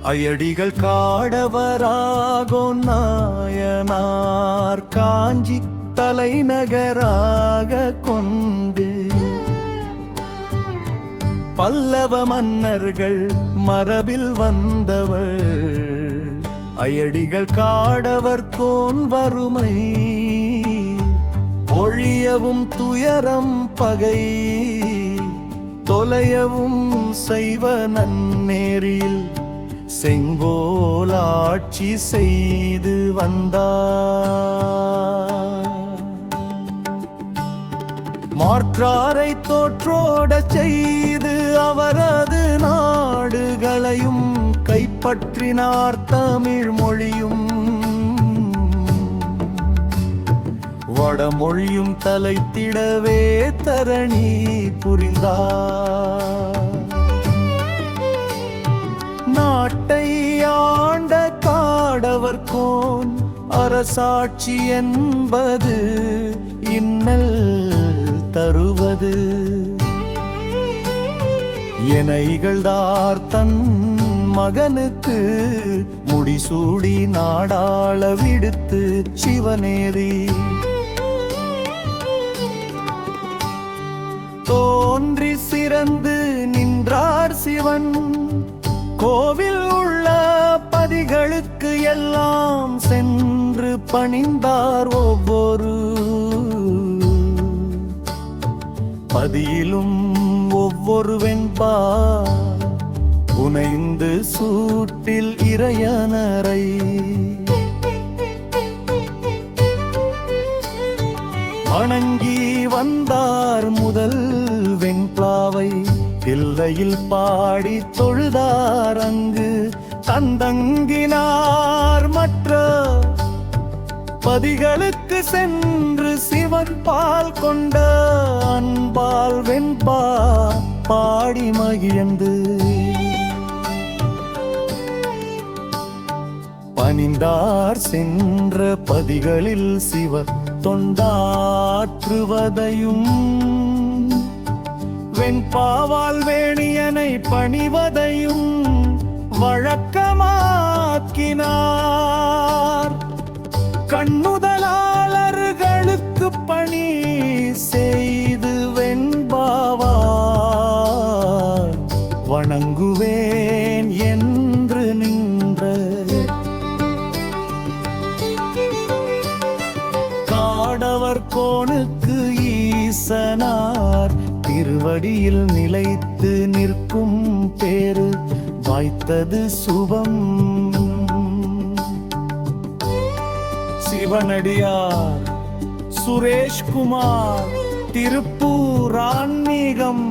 அயடிகள் காடவராகோ நாயனார் காஞ்சி தலைநகராக கொண்டு பல்லவ மன்னர்கள் மரபில் வந்தவர் அயடிகள் காடவர் கோன் வறுமை ஒழியவும் துயரம் பகை தொலையவும் செய்வ நன்னேரில் செங்கோலாட்சி செய்து வந்தார். மாற்றாரை தோற்றோடச் செய்து அவரது நாடுகளையும் கைப்பற்றினார். தமிழ் மொழியும் வடமொழியும் தலைத்திடவே தரணி புரிந்தார். நாட்டை ஆண்ட காடவர் கோன் அரசாட்சி என்பது இன்னல் தருவது என இகழ்ந்தார் தன் மகனுக்கு முடிசூடி நாடாள விடுத்து சிவநேரி தோன்றி சிறந்து நின்றார் சிவன். கோவில் உள்ள பதிகளுக்கு எல்லாம் சென்று பணிந்தார். ஒவ்வொரு பதியிலும் ஒவ்வொரு வெண்பா புனைந்து சூட்டில் இறையனரை வணங்கி வந்தார். முதல் வெண்பாவை தில்லையில் பாடி தொழுதார். அங்கு தந்தங்கினார். மற்ற பதிகளுக்கு சென்று சிவன் பால் கொண்ட அன்பால் வெண்பா பாடி மகிழ்ந்து பணிந்தார். சென்ற பதிகளில் சிவ தொண்டாற்றுவதையும் வெண்பாவால் வேணியனை பணிவதையும் வழக்கமாக்கினார். கண்ணுதலாளர்களுக்கு பணி செய்து வெண்பாவால் வணங்குவேன் என்று நின்ற காடவர் கோனுக்கு ஈசனார் திருவடியில் நிலைத்து நிற்கும் பேரு வாய்த்தது சுபம். சிவனடியார் சுரேஷ்குமார் திருப்பூர் ஆன்மீகம்.